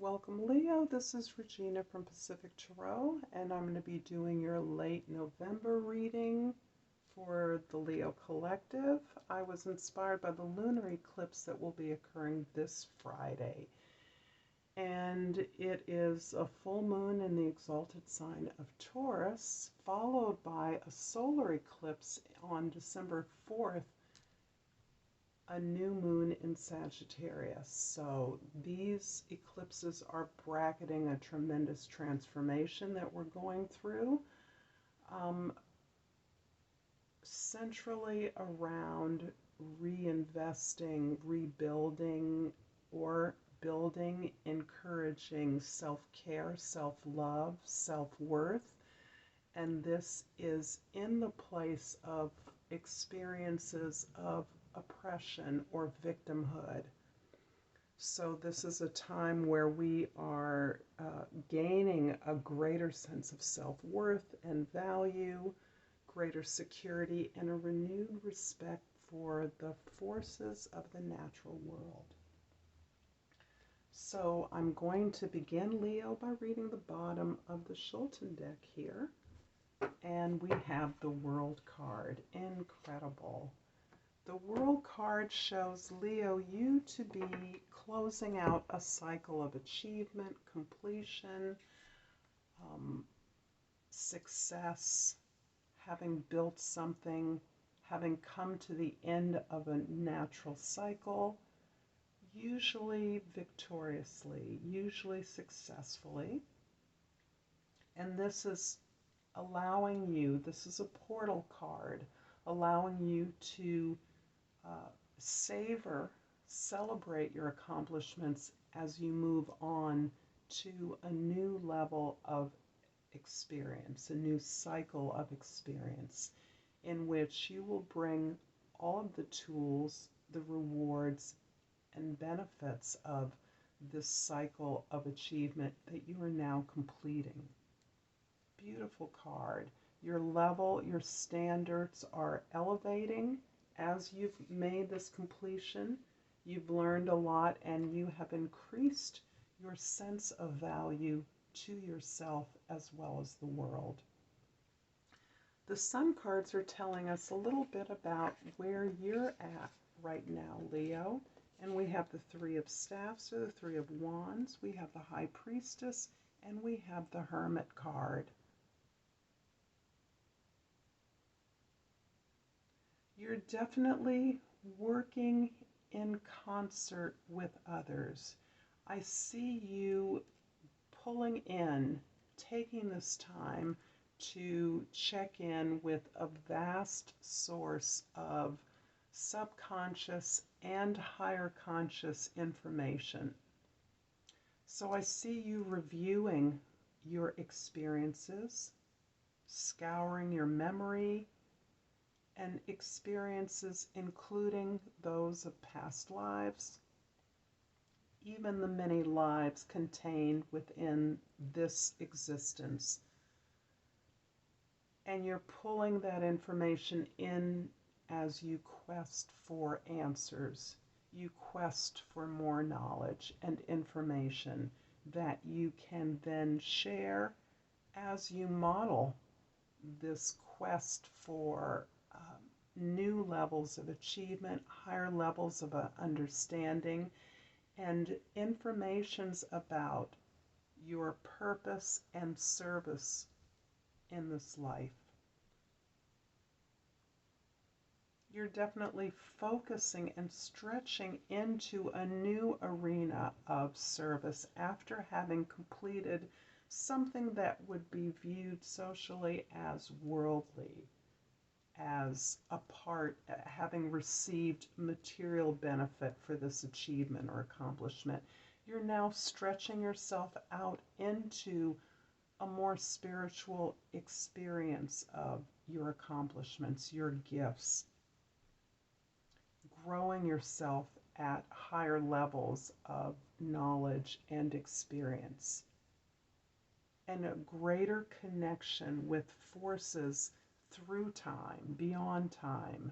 Welcome, Leo. This is Regina from Pacific Tarot, and I'm going to be doing your late November reading for the Leo Collective. I was inspired by the lunar eclipse that will be occurring this Friday, and it is a full moon in the exalted sign of Taurus, followed by a solar eclipse on December 4th, a new moon in Sagittarius. So these eclipses are bracketing a tremendous transformation that we're going through, centrally around reinvesting, rebuilding, or building, encouraging self-care, self-love, self-worth. And this is in the place of experiences of oppression or victimhood. So this is a time where we are gaining a greater sense of self-worth and value, greater security, and a renewed respect for the forces of the natural world. So I'm going to begin, Leo, by reading the bottom of the Schulten deck here. And we have the World card. Incredible. The World card shows, Leo, you to be closing out a cycle of achievement, completion, success, having built something, having come to the end of a natural cycle, usually victoriously, usually successfully. And this is allowing you, this is a portal card, allowing you to savor, celebrate your accomplishments as you move on to a new level of experience, a new cycle of experience, in which you will bring all of the tools, the rewards, and benefits of this cycle of achievement that you are now completing. Beautiful card. Your level, your standards are elevating as you've made this completion. You've learned a lot and you have increased your sense of value to yourself as well as the world. The Sun cards are telling us a little bit about where you're at right now, Leo. And we have the Three of Staffs or the Three of Wands. We have the High Priestess and we have the Hermit card. You're definitely working in concert with others. I see you pulling in, taking this time to check in with a vast source of subconscious and higher conscious information. So I see you reviewing your experiences, scouring your memory, and experiences including those of past lives, even the many lives contained within this existence. And you're pulling that information in as you quest for answers. You quest for more knowledge and information that you can then share as you model this quest for new levels of achievement, higher levels of understanding, and informations about your purpose and service in this life. You're definitely focusing and stretching into a new arena of service after having completed something that would be viewed socially as worldly, as a part, having received material benefit for this achievement or accomplishment. You're now stretching yourself out into a more spiritual experience of your accomplishments, your gifts, growing yourself at higher levels of knowledge and experience, and a greater connection with forces through time, beyond time,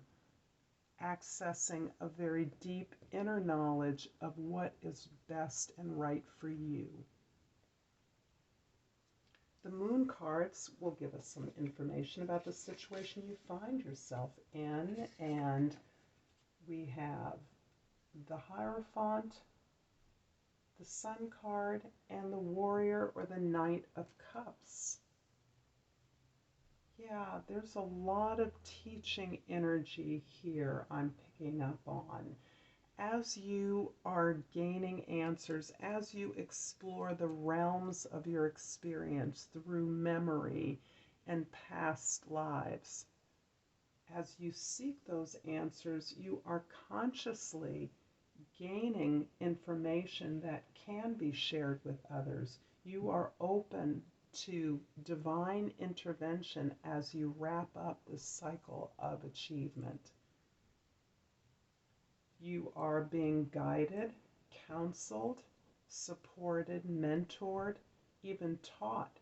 accessing a very deep inner knowledge of what is best and right for you. The moon cards will give us some information about the situation you find yourself in, and we have the Hierophant, the Sun card, and the Warrior or the Knight of Cups. Yeah, there's a lot of teaching energy here I'm picking up on. As you are gaining answers, as you explore the realms of your experience through memory and past lives, as you seek those answers, you are consciously gaining information that can be shared with others. You are open to divine intervention as you wrap up this cycle of achievement. You are being guided, counseled, supported, mentored, even taught,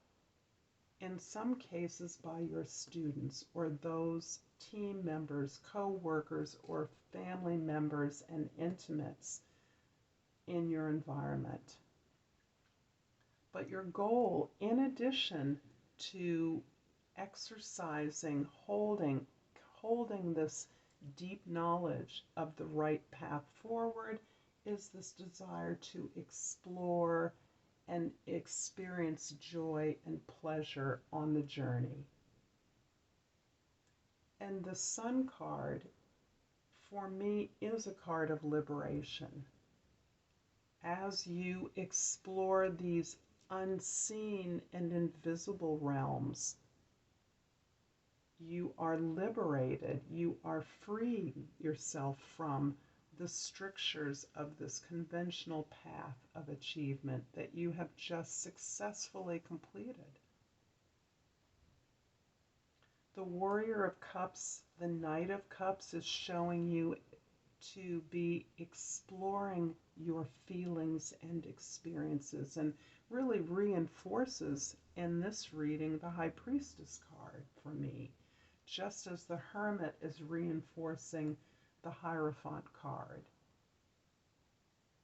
in some cases by your students or those team members, co-workers, or family members and intimates in your environment. But your goal, in addition to exercising, holding this deep knowledge of the right path forward, is this desire to explore and experience joy and pleasure on the journey. And the Sun card, for me, is a card of liberation. As you explore these unseen and invisible realms, you are liberated. You are freeing yourself from the strictures of this conventional path of achievement that you have just successfully completed. The Warrior of Cups, the Knight of Cups, is showing you to be exploring your feelings and experiences, and really reinforces in this reading the High Priestess card for me, just as the Hermit is reinforcing the Hierophant card.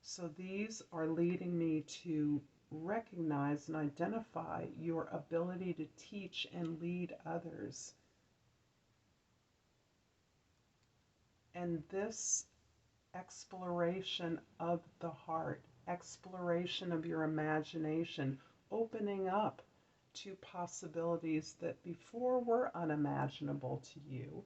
So these are leading me to recognize and identify your ability to teach and lead others. And this exploration of the heart, exploration of your imagination, opening up to possibilities that before were unimaginable to you,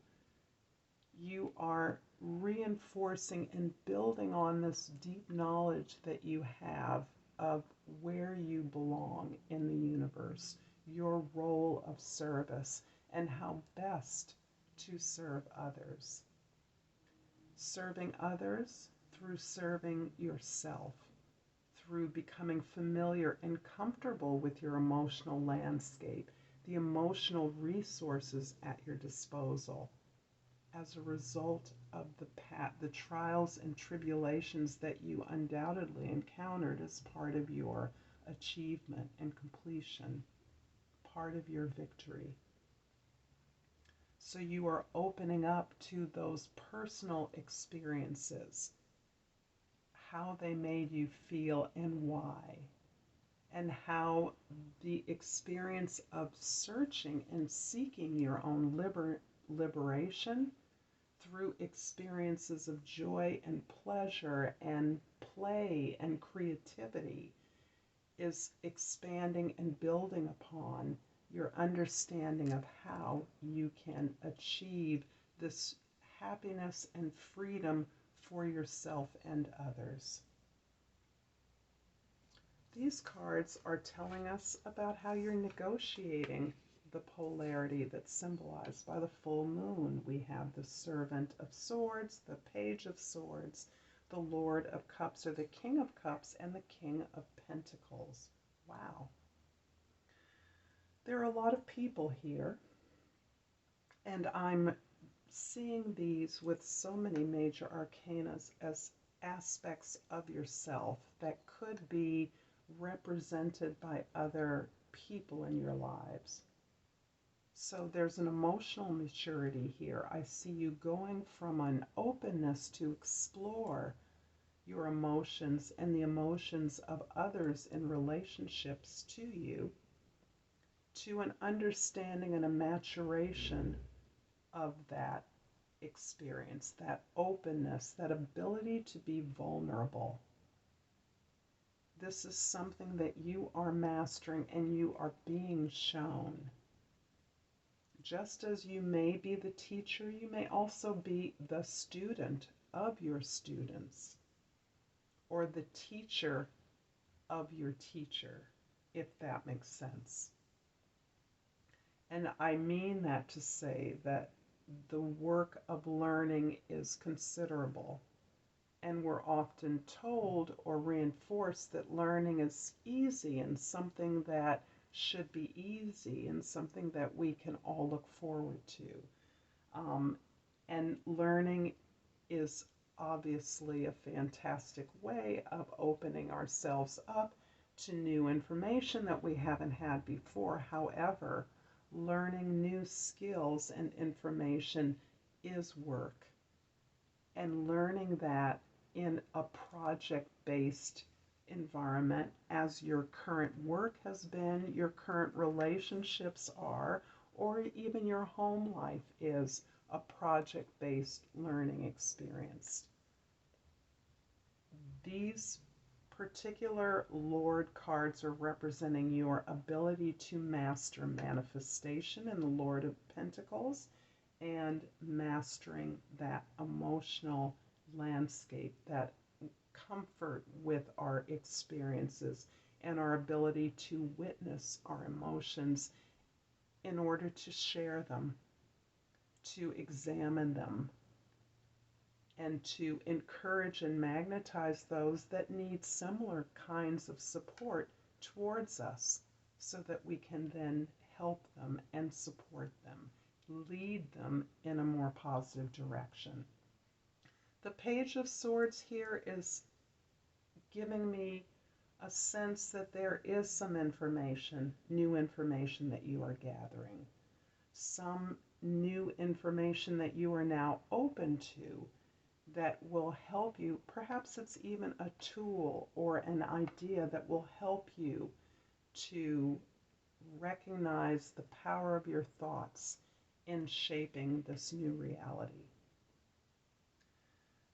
you are reinforcing and building on this deep knowledge that you have of where you belong in the universe, your role of service, and how best to serve others. Serving others through serving yourself, through becoming familiar and comfortable with your emotional landscape, the emotional resources at your disposal, as a result of the trials and tribulations that you undoubtedly encountered as part of your achievement and completion, part of your victory. So you are opening up to those personal experiences, how they made you feel and why, and how the experience of searching and seeking your own liberation through experiences of joy and pleasure and play and creativity is expanding and building upon your understanding of how you can achieve this happiness and freedom for yourself and others. These cards are telling us about how you're negotiating the polarity that's symbolized by the full moon. We have the Servant of Swords, the Page of Swords, the Lord of Cups, or the King of Cups, and the King of Pentacles. Wow. There are a lot of people here, and I'm seeing these with so many major arcanas as aspects of yourself that could be represented by other people in your lives. So there's an emotional maturity here. I see you going from an openness to explore your emotions and the emotions of others in relationships to you, to an understanding and a maturation of that experience, that openness, that ability to be vulnerable. This is something that you are mastering and you are being shown. Just as you may be the teacher, you may also be the student of your students, or the teacher of your teacher, if that makes sense. And I mean that to say that the work of learning is considerable. And we're often told or reinforced that learning is easy and something that should be easy and something that we can all look forward to. And learning is obviously a fantastic way of opening ourselves up to new information that we haven't had before. However, learning new skills and information is work. And learning that in a project-based environment, as your current work has been, your current relationships are, or even your home life is a project-based learning experience. These particular Lord cards are representing your ability to master manifestation in the Lord of Pentacles and mastering that emotional landscape, that comfort with our experiences and our ability to witness our emotions in order to share them, to examine them, and to encourage and magnetize those that need similar kinds of support towards us so that we can then help them and support them, lead them in a more positive direction. The Page of Swords here is giving me a sense that there is some information, new information that you are gathering, some new information that you are now open to that will help you. Perhaps it's even a tool or an idea that will help you to recognize the power of your thoughts in shaping this new reality.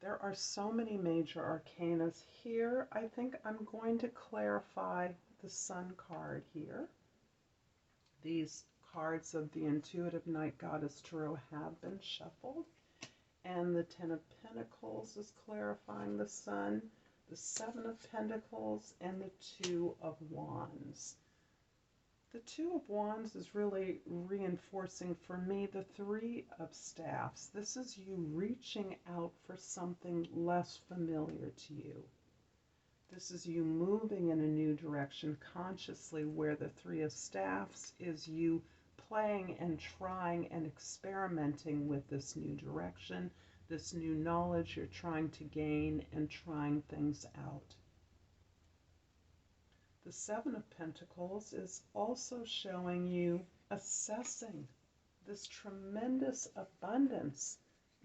There are so many major arcana here. I think I'm going to clarify the Sun card here. These cards of the Intuitive Night Goddess Tarot have been shuffled. And the Ten of Pentacles is clarifying the Sun, the Seven of Pentacles, and the Two of Wands. The Two of Wands is really reinforcing for me the Three of Staffs. This is you reaching out for something less familiar to you. This is you moving in a new direction consciously, where the Three of Staffs is you playing and trying and experimenting with this new direction, this new knowledge you're trying to gain and trying things out. The Seven of Pentacles is also showing you assessing this tremendous abundance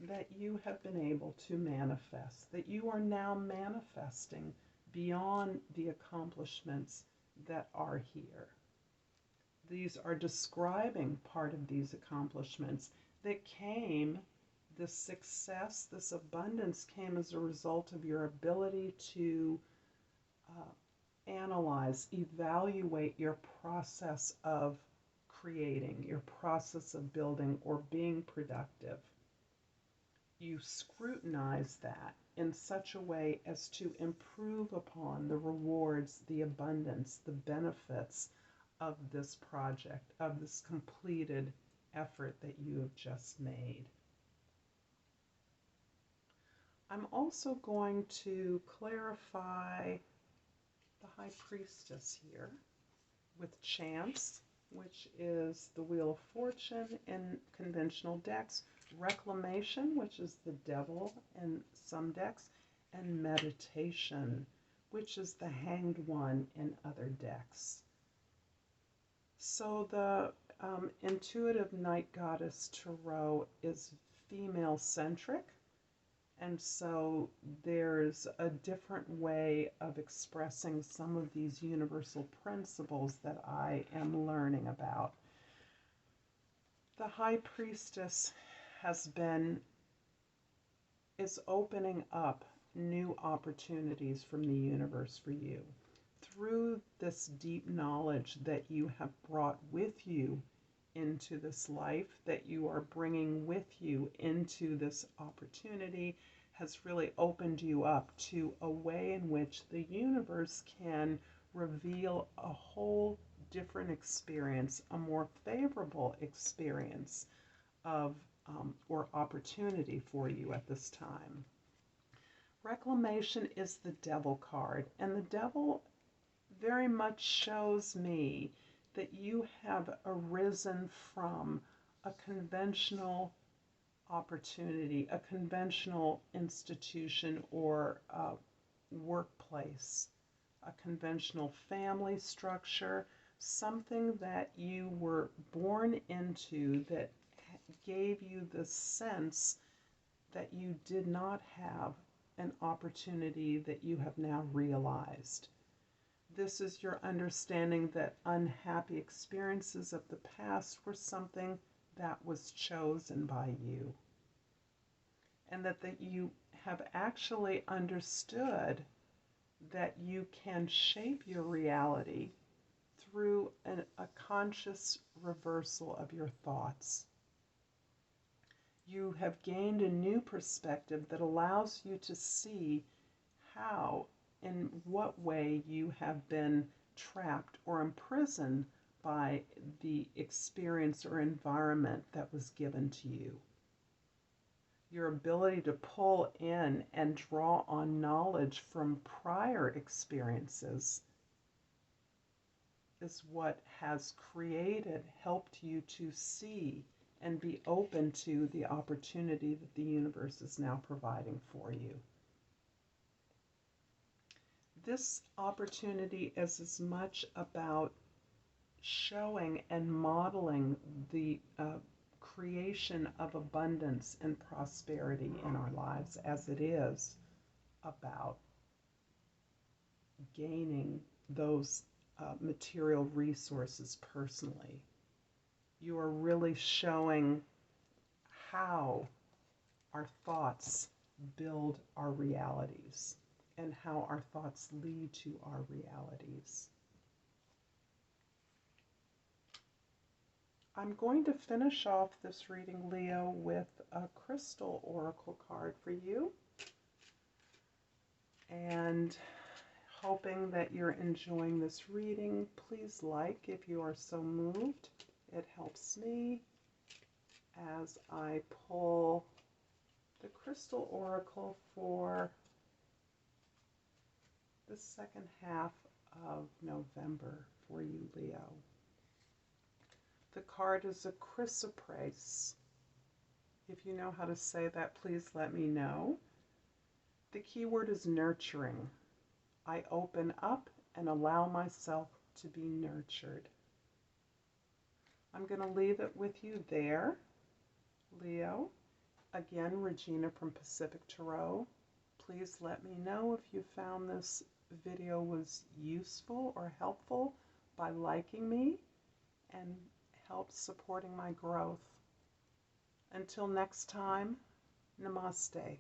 that you have been able to manifest, that you are now manifesting beyond the accomplishments that are here. These are describing part of these accomplishments that came, this success, this abundance came as a result of your ability to analyze, evaluate your process of creating, your process of building or being productive. You scrutinize that in such a way as to improve upon the rewards, the abundance, the benefits of this project, of this completed effort that you have just made. I'm also going to clarify the High Priestess here with Chance, which is the Wheel of Fortune in conventional decks, Reclamation, which is the Devil in some decks, and Meditation, which is the Hanged One in other decks. So the intuitive night goddess Tarot is female centric, and so there's a different way of expressing some of these universal principles that I am learning about. The High Priestess is opening up new opportunities from the universe for you. Through this deep knowledge that you have brought with you into this life, that you are bringing with you into this opportunity, has really opened you up to a way in which the universe can reveal a whole different experience, a more favorable experience of or opportunity for you at this time. Reclamation is the Devil card, and the Devil very much shows me that you have arisen from a conventional opportunity, a conventional institution or workplace, a conventional family structure, something that you were born into that gave you the sense that you did not have an opportunity that you have now realized. This is your understanding that unhappy experiences of the past were something that was chosen by you. And that you have actually understood that you can shape your reality through a conscious reversal of your thoughts. You have gained a new perspective that allows you to see how, in what way you have been trapped or imprisoned by the experience or environment that was given to you. Your ability to pull in and draw on knowledge from prior experiences is what has helped you to see and be open to the opportunity that the universe is now providing for you. This opportunity is as much about showing and modeling the creation of abundance and prosperity in our lives as it is about gaining those material resources personally. You are really showing how our thoughts build our realities and how our thoughts lead to our realities. I'm going to finish off this reading, Leo, with a crystal oracle card for you. And hoping that you're enjoying this reading, please like if you are so moved. It helps me as I pull the crystal oracle for the second half of November for you, Leo. The card is a chrysoprase. If you know how to say that, please let me know. The key word is nurturing. I open up and allow myself to be nurtured. I'm going to leave it with you there, Leo. Again, Regina from Pacific Tarot. Please let me know if you found this video was useful or helpful by liking me and help supporting my growth. Until next time, Namaste.